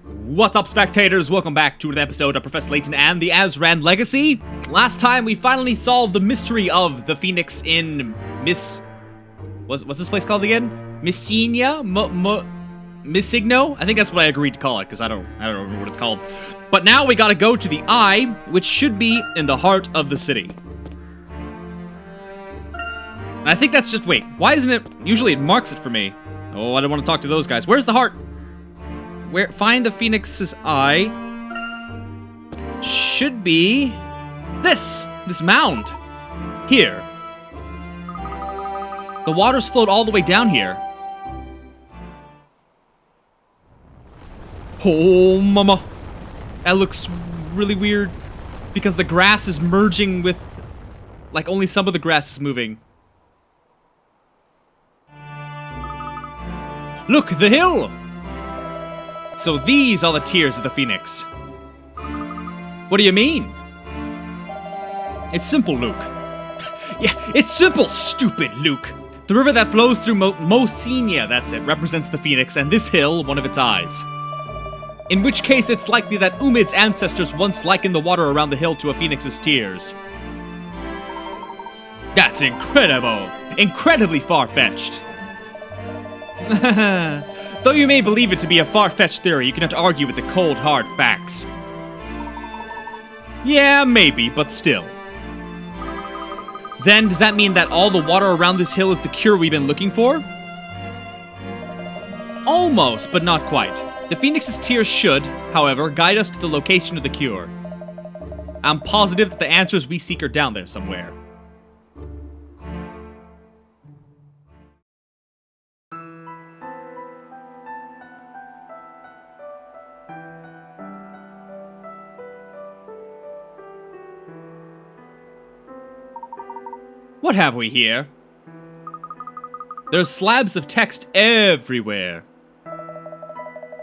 What's up, spectators? Welcome back to an episode of Professor Layton and the Azran Legacy. Last time, we finally solved the mystery of the Phoenix in What's this place called again? Missigno? I think that's what I agreed to call it, because I don't remember what it's called. But now we gotta go to the Eye, which should be in the heart of the city. And I think that's just, wait, why isn't it, usually it marks it for me. Oh, I don't want to talk to those guys. Where's the heart? Find the Phoenix's Eye. Should be this mound. Here. The waters flowed all the way down here. Oh, mama. That looks really weird because the grass is merging with, like, only some of the grass is moving. Look, the hill! So these are the tears of the Phoenix. What do you mean? It's simple, Luke. Yeah, it's simple, stupid Luke. The river that flows through Mosenia, that's it, represents the Phoenix, and this hill, one of its eyes. In which case, it's likely that Umid's ancestors once likened the water around the hill to a phoenix's tears. That's incredible! Incredibly far-fetched. Though you may believe it to be a far-fetched theory, you cannot argue with the cold, hard facts. Yeah, maybe, but still. Then, does that mean that all the water around this hill is the cure we've been looking for? Almost, but not quite. The Phoenix's tears should, however, guide us to the location of the cure. I'm positive that the answers we seek are down there somewhere. What have we here? There's slabs of text everywhere.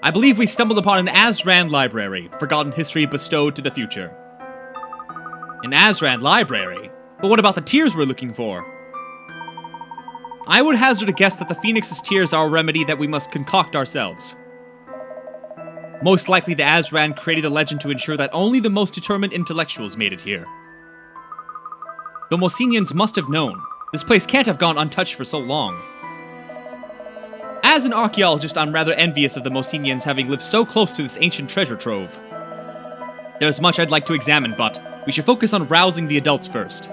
I believe we stumbled upon an Azran library, forgotten history bestowed to the future. An Azran library? But what about the tears we're looking for? I would hazard a guess that the Phoenix's tears are a remedy that we must concoct ourselves. Most likely the Azran created the legend to ensure that only the most determined intellectuals made it here. The Mosenians must have known. This place can't have gone untouched for so long. As an archaeologist, I'm rather envious of the Mosenians having lived so close to this ancient treasure trove. There's much I'd like to examine, but we should focus on rousing the adults first.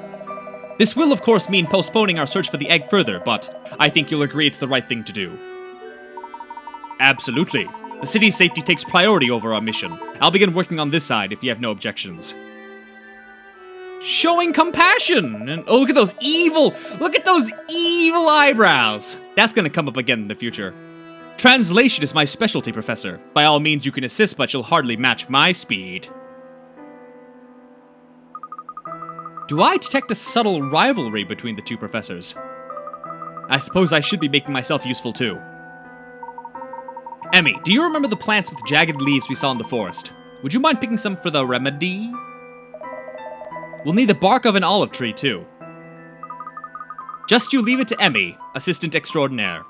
This will, of course, mean postponing our search for the egg further, but I think you'll agree it's the right thing to do. Absolutely. The city's safety takes priority over our mission. I'll begin working on this side if you have no objections. Showing compassion! And oh, look at those evil eyebrows! That's gonna come up again in the future. Translation is my specialty, Professor. By all means, you can assist, but you'll hardly match my speed. Do I detect a subtle rivalry between the two professors? I suppose I should be making myself useful too. Emmy, do you remember the plants with jagged leaves we saw in the forest? Would you mind picking some for the remedy? We'll need the bark of an olive tree, too. Just you leave it to Emmy, assistant extraordinaire.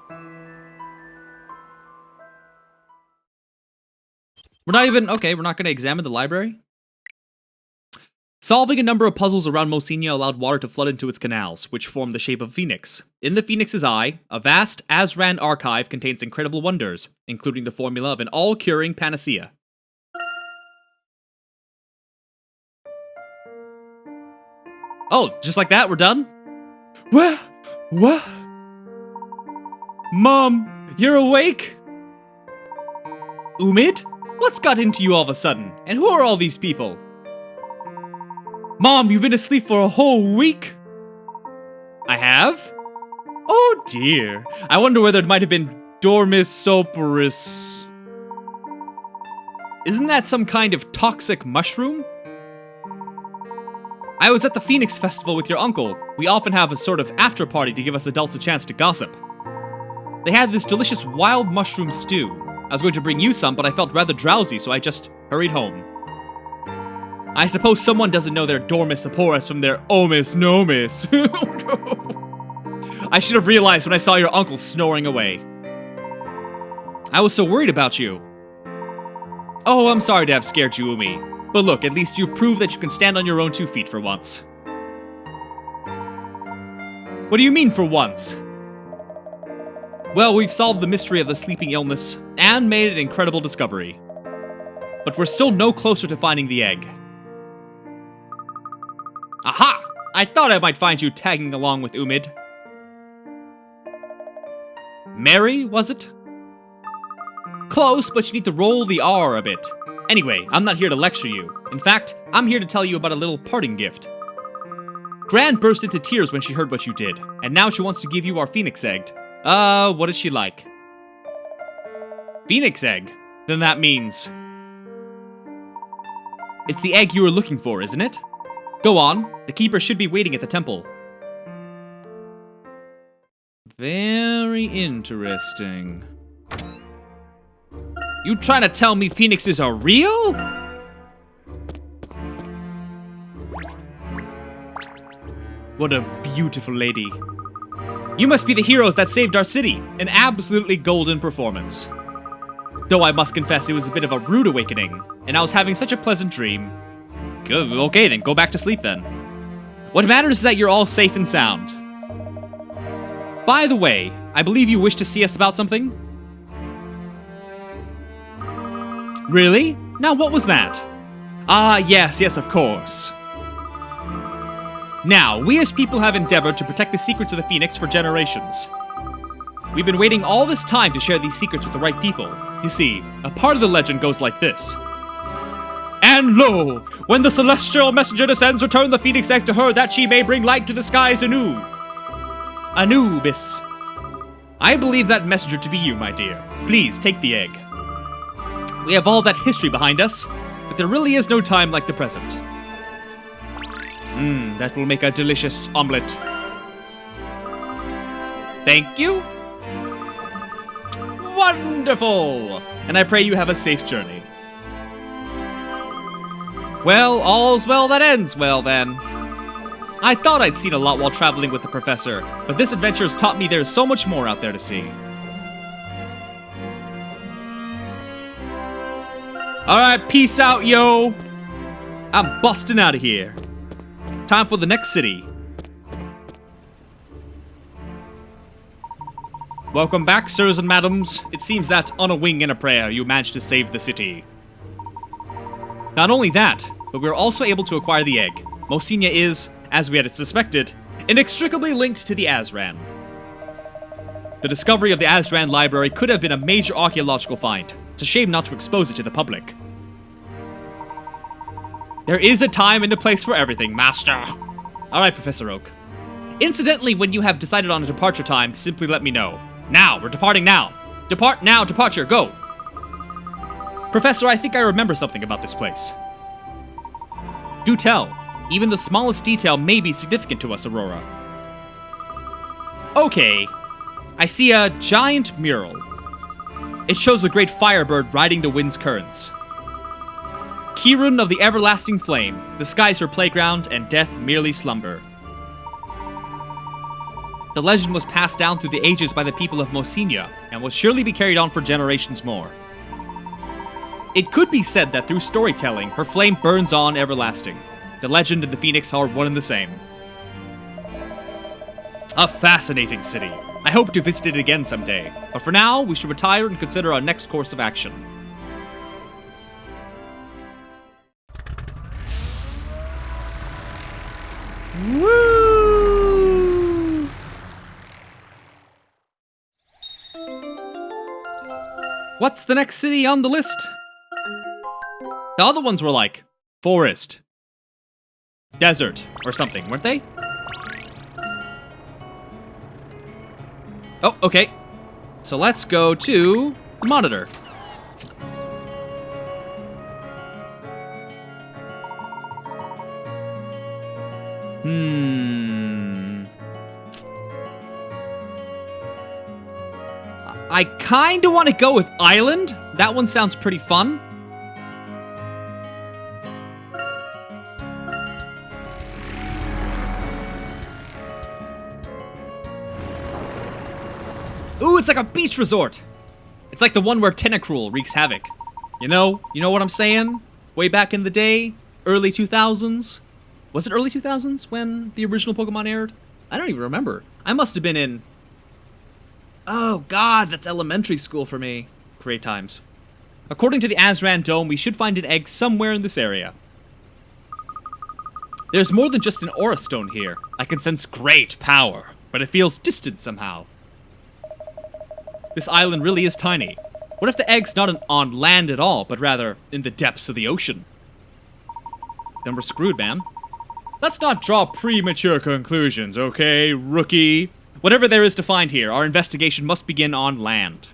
We're not going to examine the library? Solving a number of puzzles around Mosenia allowed water to flood into its canals, which form the shape of a phoenix. In the Phoenix's Eye, a vast Azran archive contains incredible wonders, including the formula of an all-curing panacea. Oh, just like that, we're done? What? Mom, you're awake? Umid? What's got into you all of a sudden? And who are all these people? Mom, you've been asleep for a whole week? I have? Oh dear. I wonder whether it might have been Dormisoporus. Isn't that some kind of toxic mushroom? I was at the Phoenix Festival with your uncle. We often have a sort of after-party to give us adults a chance to gossip. They had this delicious wild mushroom stew. I was going to bring you some, but I felt rather drowsy, so I just hurried home. I suppose someone doesn't know their Dormisoporus from their Omis Nomis. I should have realized when I saw your uncle snoring away. I was so worried about you. Oh, I'm sorry to have scared you, Umi. But look, at least you've proved that you can stand on your own 2 feet for once. What do you mean, for once? Well, we've solved the mystery of the sleeping illness, and made an incredible discovery. But we're still no closer to finding the egg. Aha! I thought I might find you tagging along with Umid. Mary, was it? Close, but you need to roll the R a bit. Anyway, I'm not here to lecture you. In fact, I'm here to tell you about a little parting gift. Gran burst into tears when she heard what you did, and now she wants to give you our phoenix egg. What is she like? Phoenix egg? Then that means... It's the egg you were looking for, isn't it? Go on, the keeper should be waiting at the temple. Very interesting. You trying to tell me phoenixes are real? What a beautiful lady. You must be the heroes that saved our city. An absolutely golden performance. Though I must confess it was a bit of a rude awakening, and I was having such a pleasant dream. Good, okay then, go back to sleep then. What matters is that you're all safe and sound. By the way, I believe you wish to see us about something? Really? Now what was that? Ah, yes, of course. Now, we as people have endeavored to protect the secrets of the Phoenix for generations. We've been waiting all this time to share these secrets with the right people. You see, a part of the legend goes like this. And lo! When the celestial messenger descends, return the Phoenix egg to her that she may bring light to the skies anew. Anubis. I believe that messenger to be you, my dear. Please, take the egg. We have all that history behind us, but there really is no time like the present. That will make a delicious omelet. Thank you. Wonderful! And I pray you have a safe journey. Well, all's well that ends well then. I thought I'd seen a lot while traveling with the professor, but this adventure has taught me there's so much more out there to see. Alright, peace out, yo! I'm busting out of here. Time for the next city. Welcome back, sirs and madams. It seems that on a wing and a prayer, you managed to save the city. Not only that, but we were also able to acquire the egg. Mosinia is, as we had suspected, inextricably linked to the Azran. The discovery of the Azran library could have been a major archaeological find. It's a shame not to expose it to the public. There is a time and a place for everything, Master. Alright, Professor Oak. Incidentally, when you have decided on a departure time, simply let me know. Now, we're departing now. Depart now, departure, go. Professor, I think I remember something about this place. Do tell. Even the smallest detail may be significant to us, Aurora. Okay. I see a giant mural. It shows a great firebird riding the wind's currents. Kirun of the everlasting flame, the sky's her playground, and death merely slumber. The legend was passed down through the ages by the people of Mosinia, and will surely be carried on for generations more. It could be said that through storytelling, her flame burns on everlasting. The legend and the Phoenix are one and the same. A fascinating city. I hope to visit it again someday, but for now, we should retire and consider our next course of action. Woo! What's the next city on the list? The other ones were like forest, desert, or something, weren't they? Oh, okay. So let's go to the monitor. I kinda want to go with Island. That one sounds pretty fun. Ooh, it's like a beach resort. It's like the one where Tentacruel wreaks havoc. You know what I'm saying? Way back in the day, early 2000s. Was it early 2000s when the original Pokemon aired? I don't even remember. I must have been in... Oh god, that's elementary school for me. Great times. According to the Azran Dome, we should find an egg somewhere in this area. There's more than just an Aura Stone here. I can sense great power, but it feels distant somehow. This island really is tiny. What if the egg's not on land at all, but rather in the depths of the ocean? Then we're screwed, man. Let's not draw premature conclusions, okay, rookie? Whatever there is to find here, our investigation must begin on land.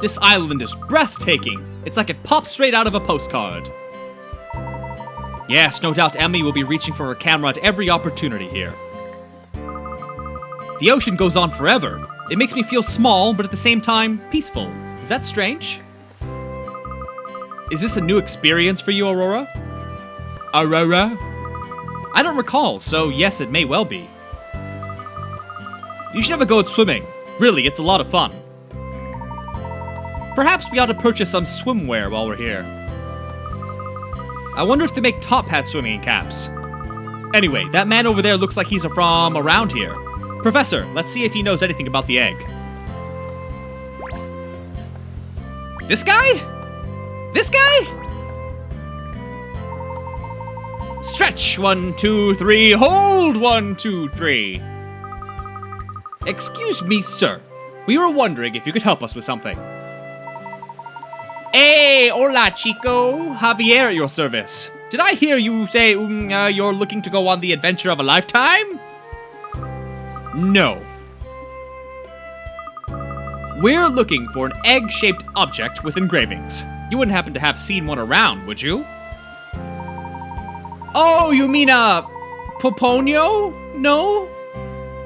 This island is breathtaking. It's like it popped straight out of a postcard. Yes, no doubt Emmy will be reaching for her camera at every opportunity here. The ocean goes on forever. It makes me feel small, but at the same time, peaceful. Is that strange? Is this a new experience for you, Aurora? Aurora? I don't recall, so yes, it may well be. You should have a go at swimming. Really, it's a lot of fun. Perhaps we ought to purchase some swimwear while we're here. I wonder if they make top hat swimming caps. Anyway, that man over there looks like he's from around here. Professor, let's see if he knows anything about the egg. This guy? This guy? Stretch, 1, 2, 3, hold, 1, 2, 3. Excuse me, sir. We were wondering if you could help us with something. Hey, hola, chico. Javier at your service. Did I hear you say you're looking to go on the adventure of a lifetime? No. We're looking for an egg-shaped object with engravings. You wouldn't happen to have seen one around, would you? Oh, you mean a Poponio? No?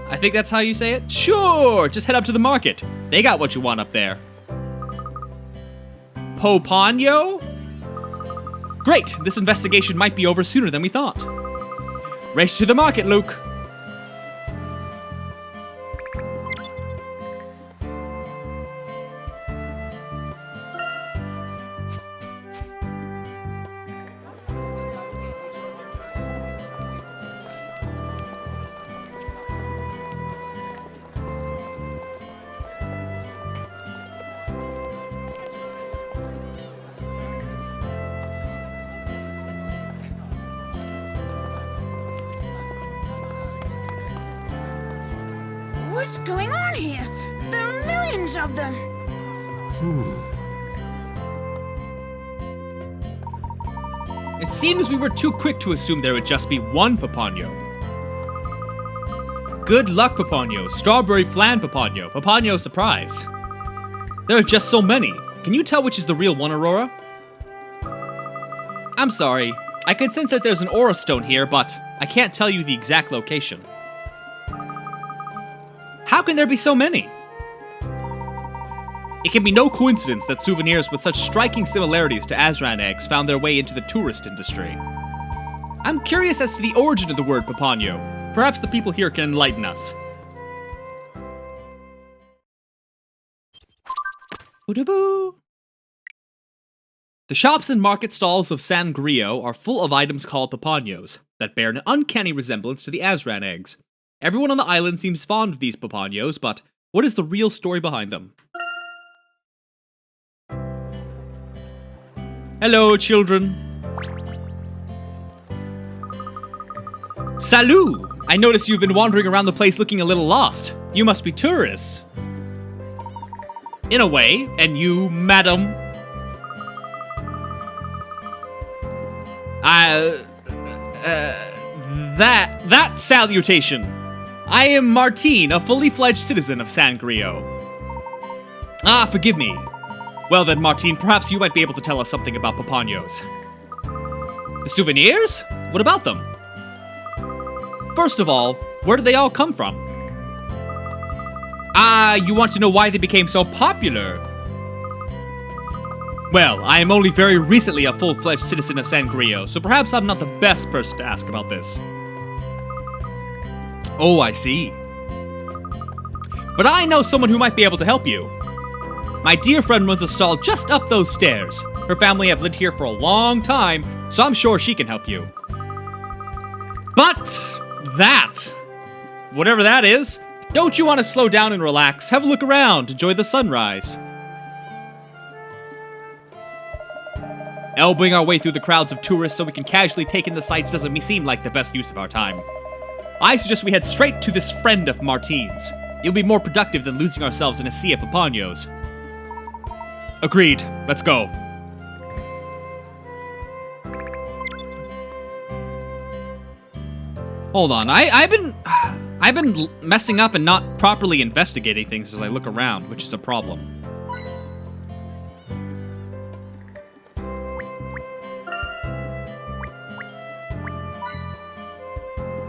I think that's how you say it. Sure, just head up to the market. They got what you want up there. Poponio? Great, this investigation might be over sooner than we thought. Race to the market, Luke. What's going on here? There are millions of them. It seems we were too quick to assume there would just be one Poponio. Good luck, Poponio. Strawberry flan Poponio. Poponio surprise. There are just so many. Can you tell which is the real one, Aurora? I'm sorry. I can sense that there's an Aura Stone here, but I can't tell you the exact location. How can there be so many? It can be no coincidence that souvenirs with such striking similarities to Azran eggs found their way into the tourist industry. I'm curious as to the origin of the word Poponio. Perhaps the people here can enlighten us. Boo-da-boo. The shops and market stalls of San Grio are full of items called Poponios that bear an uncanny resemblance to the Azran eggs. Everyone on the island seems fond of these Poponios, but what is the real story behind them? Hello, children. Salut! I notice you've been wandering around the place looking a little lost. You must be tourists. In a way, and you, madam? That salutation. I am Martine, a fully fledged citizen of San Grio. Ah, forgive me. Well then, Martine, perhaps you might be able to tell us something about Poponios. The souvenirs? What about them? First of all, where did they all come from? You want to know why they became so popular? Well, I am only very recently a full-fledged citizen of San Grio, so perhaps I'm not the best person to ask about this. Oh, I see. But I know someone who might be able to help you. My dear friend runs a stall just up those stairs. Her family have lived here for a long time, so I'm sure she can help you. But that, whatever that is, don't you want to slow down and relax, have a look around, enjoy the sunrise? Elbowing our way through the crowds of tourists so we can casually take in the sights doesn't seem like the best use of our time. I suggest we head straight to this friend of Martine's. It'll be more productive than losing ourselves in a sea of papaños. Agreed. Let's go. Hold on. I've been messing up and not properly investigating things as I look around, which is a problem.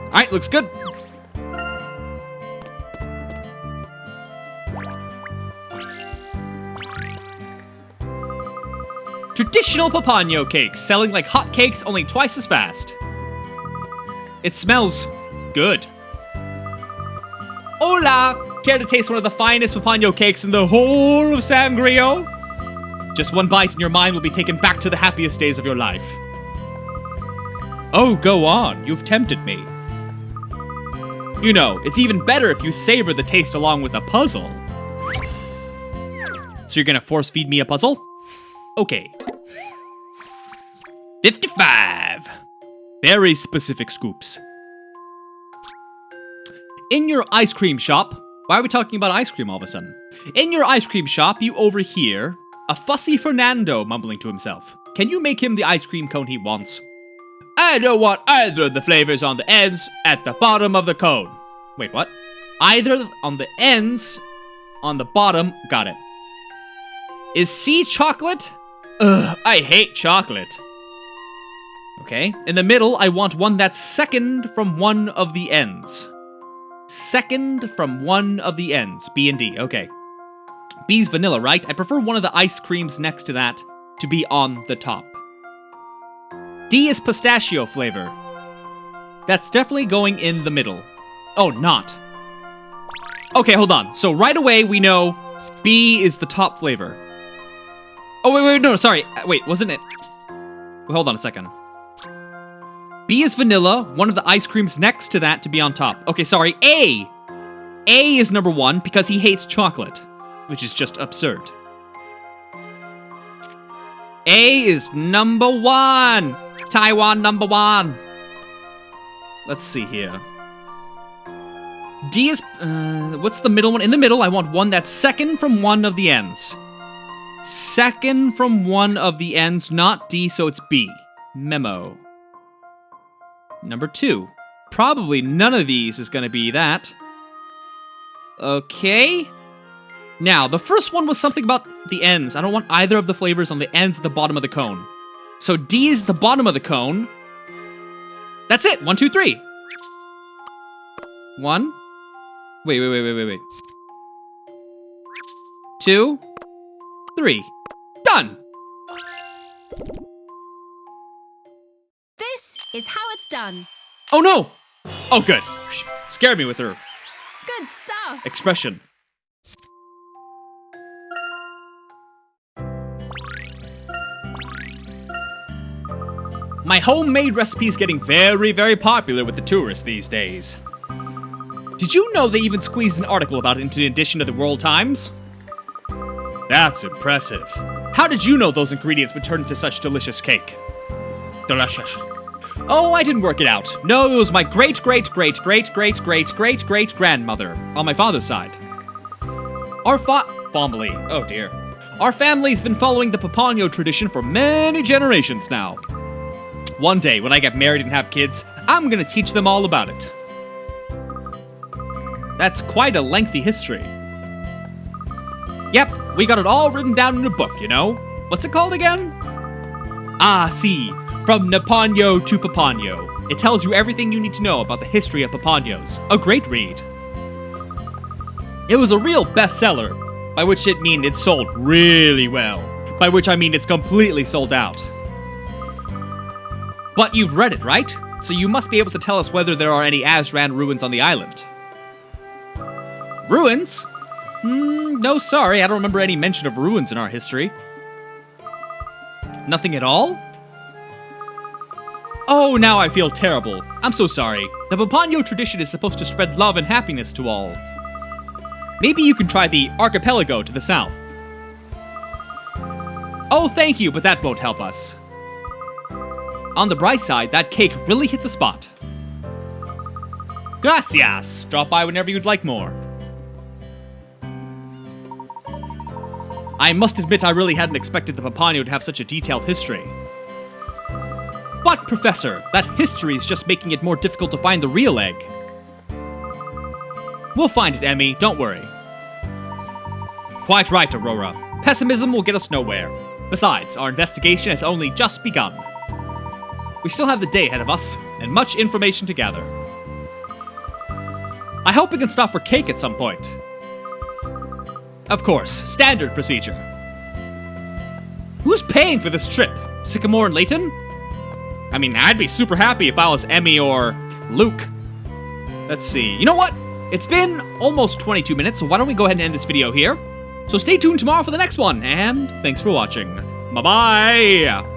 Alright, looks good. Traditional papaño cakes, selling like hot cakes, only twice as fast. It smells good. Hola! Care to taste one of the finest papaño cakes in the whole of San Grio? Just one bite and your mind will be taken back to the happiest days of your life. Oh, go on. You've tempted me. You know, it's even better if you savor the taste along with a puzzle. So you're gonna force feed me a puzzle? Okay. 55. Very specific scoops. In your ice cream shop, why are we talking about ice cream all of a sudden? In your ice cream shop, you overhear a fussy Fernando mumbling to himself. Can you make him the ice cream cone he wants? I don't want either of the flavors on the ends at the bottom of the cone. Wait, what? Either on the ends, on the bottom, got it. Is C chocolate? Ugh, I hate chocolate. Okay, in the middle, I want one that's second from one of the ends. Second from one of the ends, B and D, okay. B's vanilla, right? I prefer one of the ice creams next to that to be on the top. D is pistachio flavor. That's definitely going in the middle. Oh, not. Okay, hold on. So right away, we know B is the top flavor. Oh, wait, no, sorry. Wait, wasn't it? Wait, hold on a second. B is vanilla, one of the ice creams next to that to be on top. Okay, sorry, A. A is number one because he hates chocolate, which is just absurd. A is number one. Taiwan number one. Let's see here. D is, what's the middle one? In the middle, I want one that's second from one of the ends. Second from one of the ends, not D, so it's B. Memo. Number two. Probably none of these is gonna be that. Okay. Now, the first one was something about the ends. I don't want either of the flavors on the ends at the bottom of the cone. So D is the bottom of the cone. That's it. 1, 2, 3. 1. Wait. 2, 3. Done. This is how it's done. Oh no! Oh good. Scared me with her Good stuff. expression. My homemade recipe is getting very, very popular with the tourists these days. Did you know they even squeezed an article about it into an edition of the World Times? That's impressive. How did you know those ingredients would turn into such delicious cake? Delicious. Oh, I didn't work it out. No, it was my great-great-great-great-great-great-great-grandmother on my father's side. Family. Oh dear. Our family's been following the papaño tradition for many generations now. One day, when I get married and have kids, I'm gonna teach them all about it. That's quite a lengthy history. Yep, we got it all written down in a book, you know? What's it called again? Ah, see. From Napaño to Papaño. It tells you everything you need to know about the history of papaños. A great read. It was a real bestseller, by which it mean it sold really well, by which I mean it's completely sold out. But you've read it, right? So you must be able to tell us whether there are any Azran ruins on the island. Ruins? No, sorry, I don't remember any mention of ruins in our history. Nothing at all? Oh, now I feel terrible. I'm so sorry. The Papanyo tradition is supposed to spread love and happiness to all. Maybe you can try the archipelago to the south. Oh, thank you, but that won't help us. On the bright side, that cake really hit the spot. Gracias! Drop by whenever you'd like more. I must admit I really hadn't expected the Papanyo to have such a detailed history. But, Professor, that history is just making it more difficult to find the real egg. We'll find it, Emmy, don't worry. Quite right, Aurora. Pessimism will get us nowhere. Besides, our investigation has only just begun. We still have the day ahead of us, and much information to gather. I hope we can stop for cake at some point. Of course, standard procedure. Who's paying for this trip? Sycamore and Layton? I mean, I'd be super happy if I was Emmy or Luke. Let's see. You know what? It's been almost 22 minutes, so why don't we go ahead and end this video here? So stay tuned tomorrow for the next one, and thanks for watching. Bye-bye!